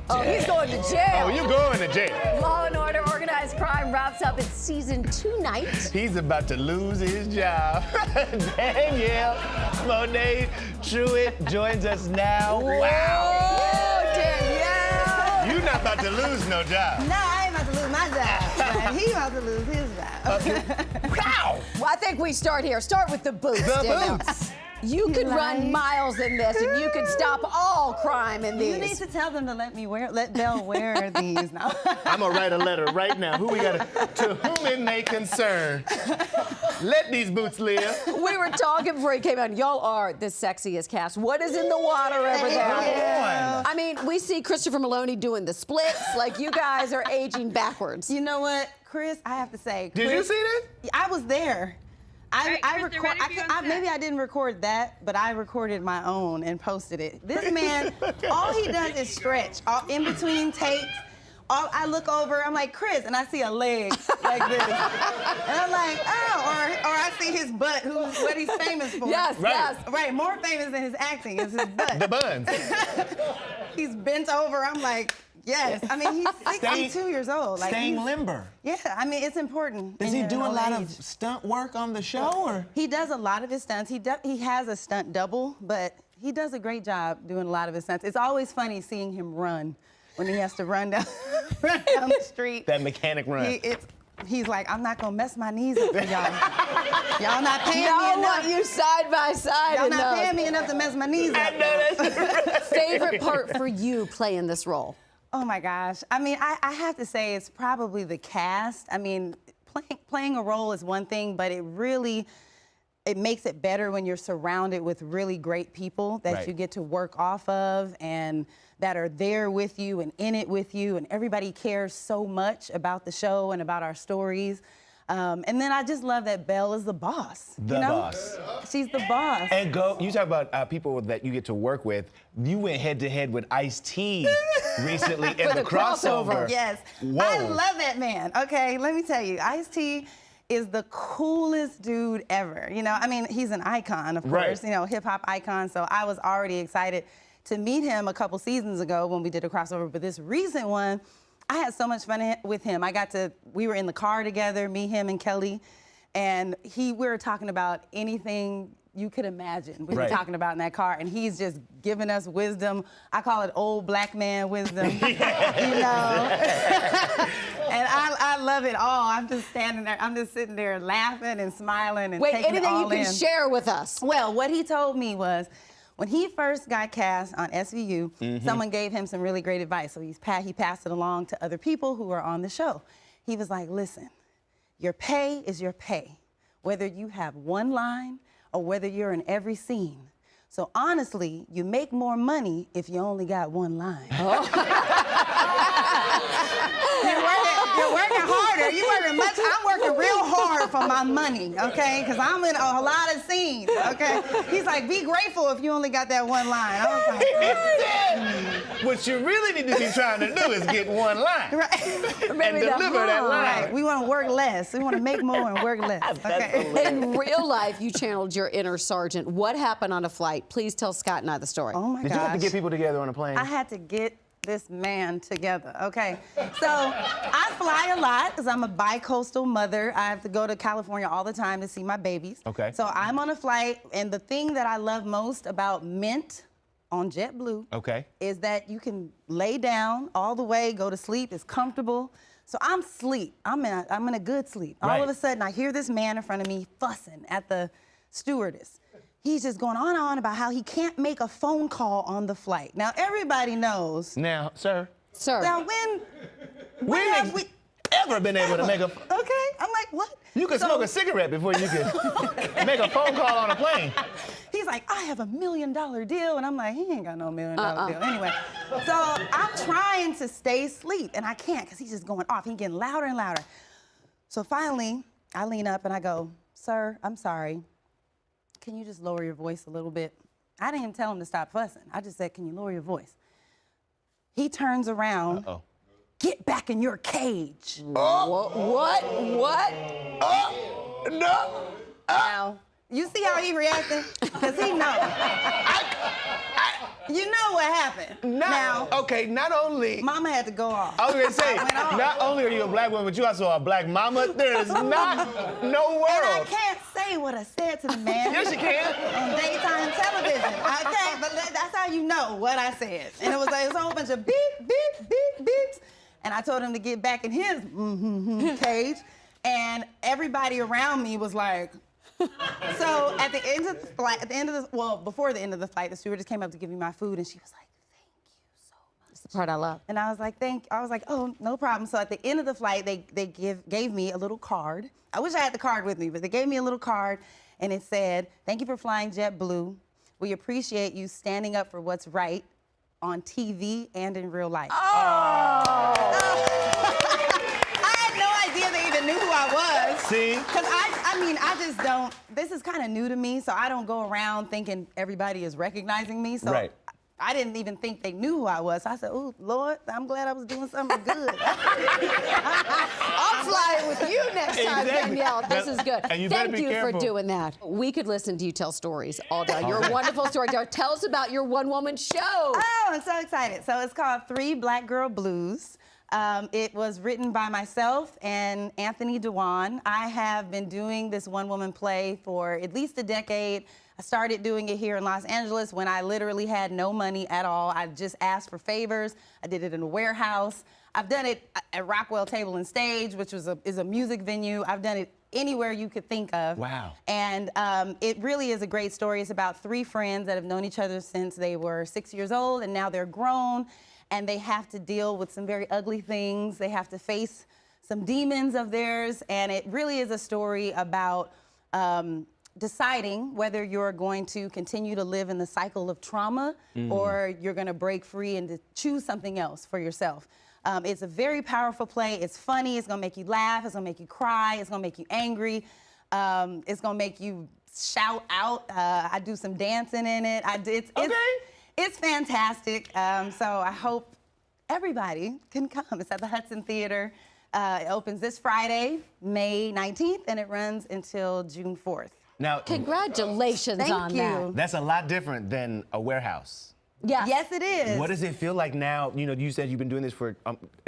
Oh, he's going to jail. Oh, you going to jail. Law and Order Organized Crime wraps up its season 2 night. He's about to lose his job. Danielle Mone Truitt joins us now. Wow. Oh, Danielle. You're not about to lose no job. No, I ain't about to lose my job. But he about to lose his job. Wow. Well, I think we start here. Start with the boots, The Danielle. boots. You could run miles in this, and you could stop all crime in these. You need to tell them to let Belle wear these now. I'm gonna write a letter right now. Who we got to whom it may concern. Let these boots live. We were talking before he came out. Y'all are the sexiest cast. What is in the water over there? Yeah. I mean, we see Christopher Meloni doing the splits. Like, you guys are aging backwards. You know what, Chris? I have to say, Did you see this? I was there. I Chris, record. they're ready to be on set. Maybe I didn't record that, but I recorded my own and posted it. This man, all he does is stretch. All, in between takes, I look over. I'm like, Chris, and I see a leg like this, and I'm like, oh, or I see his butt, what he's famous for. Yes, Right. yes. Right, more famous than his acting is his butt. The buns. He's bent over. I'm like, yes. I mean, he's 62 years old. Like, Staying he's- limber. Yeah, I mean, it's important. Does in he your do a old lot of age. stunt work on the show, or? He does a lot of his stunts. He has a stunt double, but he does a great job doing a lot of his stunts. It's always funny seeing him run when he has to run down, run down the street. That mechanic run. He's like, I'm not gonna mess my knees up for y'all. Y'all not paying me Y'all enough. want you side by side. Y'all in not those. paying me enough to mess my knees up. I know that's right. Favorite part for you playing this role? Oh my gosh. I mean, I have to say it's probably the cast. I mean, playing a role is one thing, but it makes it better when you're surrounded with really great people that Right. you get to work off of and that are there with you and in it with you, and everybody cares so much about the show and about our stories. And then I just love that Belle is the boss. The you know? boss. She's the boss. And you talk about people that you get to work with. You went head to head with Ice-T recently in For the the crossover. crossover. Yes. Whoa. I love that man. Okay, let me tell you, Ice-T is the coolest dude ever. You know, I mean, he's an icon, of Right. course, you know, hip hop icon. So I was already excited to meet him a couple seasons ago when we did a crossover. But this recent one, I had so much fun with him. We were in the car together, me, him, and Kelly, and we were talking about anything you could imagine we were Right. talking about in that car, and he's just giving us wisdom. I call it old black man wisdom, you know? And I love it all. I'm just standing there, I'm just sitting there laughing and smiling and Wait, taking it anything all you can in. share with us? Well, what he told me was, when he first got cast on SVU, someone gave him some really great advice. So he passed it along to other people who were on the show. He was like, listen, your pay is your pay, whether you have one line or whether you're in every scene. So honestly, you make more money if you only got one line. You're working harder. You're working much. I'm working real hard for my money, okay? Because I'm in a lot of scenes, okay? He's like, be grateful if you only got that one line. I was like, What you really need to be trying to do is get one line right. and Maybe the deliver that line. line. Right. We want to work less. We want to make more and work less. Okay. In real life, you channeled your inner sergeant. What happened on a flight? Please tell Scott and I the story. Oh my Did gosh. you have to get people together on a plane? I had to get this man together, okay? So I fly a lot because I'm a bi-coastal mother. I have to go to California all the time to see my babies. Okay. So I'm on a flight, and the thing that I love most about Mint on JetBlue is that you can lay down all the way, go to sleep, it's comfortable. So I'm asleep, I'm in a good sleep. All of a sudden, I hear this man in front of me fussing at the stewardess. He's just going on and on about how he can't make a phone call on the flight. Now, everybody knows. Now, sir. Sir. Now, when have we ever been able to make a... Okay, I'm like, what? You could smoke a cigarette before you could make a phone call on a plane. He's like, I have $1 million deal. And I'm like, he ain't got no $1 million deal. Anyway, so I'm trying to stay asleep, and I can't because he's just going off. He's getting louder and louder. So finally, I lean up and I go, sir, I'm sorry. Can you just lower your voice a little bit? I didn't even tell him to stop fussing. I just said, can you lower your voice? He turns around. Get back in your cage. What? Now, you see how he reacted? Because he knows. you know what happened. Okay, not only. Mama had to go off. I was gonna say, I went off. not only are you a black woman, but you also a black mama. There is not no world. And I can't say what I said to the man. Yes, you can. On daytime television. I can't, but that's how you know what I said. And it was like, a whole bunch of beep, beep, beep, beeps. And I told him to get back in his cage. And everybody around me was like, so at the end of the flight, before the end of the flight, the stewardess came up to give me my food, and she was like, "Thank you so much." That's the part I love. And I was like, "Oh, no problem." So at the end of the flight, they gave me a little card. I wish I had the card with me, but they gave me a little card, and it said, "Thank you for flying JetBlue. We appreciate you standing up for what's right on TV and in real life." They even knew who I was. See? Because I just don't, this is kind of new to me, so I don't go around thinking everybody is recognizing me. So right. I didn't even think they knew who I was. So I said, "Oh, Lord, I'm glad I was doing something good." I'll fly it with you next time, Exactly. Danielle. This is good. And you better Thank be you for careful. doing that. We could listen to you tell stories all day. You're a wonderful storyteller. Tell us about your one-woman show. Oh, I'm so excited. So it's called 3 Black Girl Blues. It was written by myself and Anthony Dewan. I have been doing this one-woman play for at least a decade. I started doing it here in Los Angeles when I literally had no money at all. I just asked for favors. I did it in a warehouse. I've done it at Rockwell Table and Stage, which is a music venue. I've done it anywhere you could think of. Wow. And it really is a great story. It's about 3 friends that have known each other since they were 6 years old, and now they're grown. And they have to deal with some very ugly things. They have to face some demons of theirs. And it really is a story about deciding whether you're going to continue to live in the cycle of trauma or you're going to break free and to choose something else for yourself. It's a very powerful play. It's funny. It's going to make you laugh. It's going to make you cry. It's going to make you angry. It's going to make you shout out. I do some dancing in it. It's fantastic. So I hope everybody can come. It's at the Hudson Theater. It opens this Friday, May 19th, and it runs until June 4th. Now, Congratulations on that. that's a lot different than a warehouse. Yes. Yes, it is. What does it feel like now? You know, you said you've been doing this for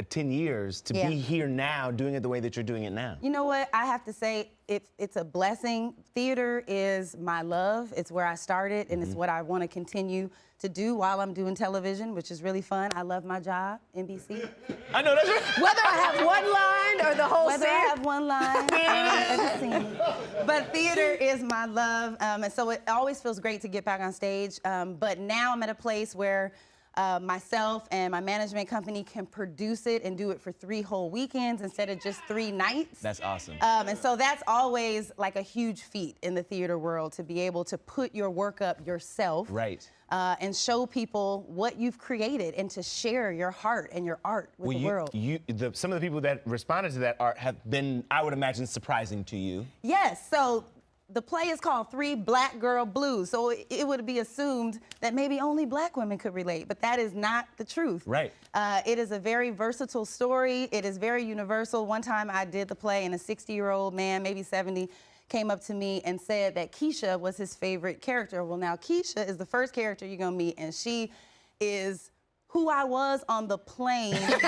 10 years. To be here now, doing it the way that you're doing it now. You know what? I have to say, it's a blessing. Theater is my love. It's where I started, and it's what I want to continue to do while I'm doing television, which is really fun. I love my job, NBC. I know that's right. Whether I have one line or the whole Whether I scene. have one line every scene. But theater is my love, and so it always feels great to get back on stage. But now I'm at a place where myself and my management company can produce it and do it for 3 whole weekends instead of just 3 nights. That's awesome. And so that's always like a huge feat in the theater world, to be able to put your work up yourself. Right. And show people what you've created and to share your heart and your art with the world. Some of the people that responded to that art have been, I would imagine, surprising to you. Yes, so the play is called 3 Black Girl Blues, so it would be assumed that maybe only black women could relate, but that is not the truth. Right. It is a very versatile story. It is very universal. One time I did the play and a 60-year-old man, maybe 70, came up to me and said that Keisha was his favorite character. Well, now Keisha is the first character you're gonna meet, and she is who I was on the plane, but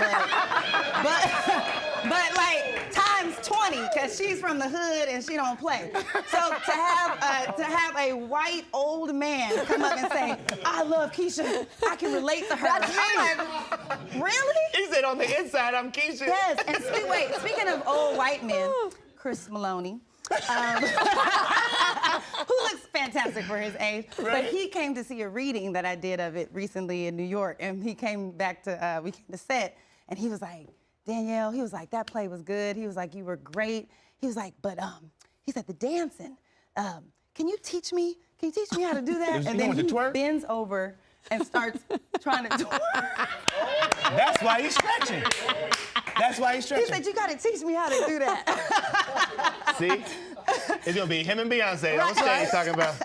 like times 20, because she's from the hood and she don't play. So to have a white old man come up and say, "I love Keisha, I can relate to her." That's me. I'm like, really? He said on the inside, I'm Keisha. Yes, and speaking of old white men, Chris Meloni, who looks fantastic for his age, but he came to see a reading that I did of it recently in New York, and he came back to, we came to set, and he was like, "Danielle," he was like, "that play was good." He was like, "You were great." He was like, "But, he said, the dancing, can you teach me how to do that?" And then he bends over and starts trying to twerk. That's why he's stretching. That's why he's stretching. He said, "You gotta teach me how to do that." See? It's gonna be him and Beyonce on stage talking about.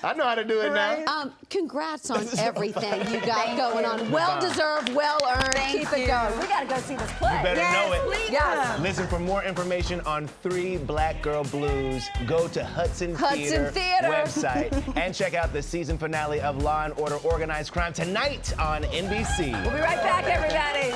I know how to do it now. Congrats on everything you got going on. Well deserved, well earned. Keep it going. We gotta go see this play. You better know it. Yes. Listen, for more information on 3 Black Girl Blues, go to Hudson Theater website and check out the season finale of Law & Order Organized Crime tonight on NBC. We'll be right back, everybody.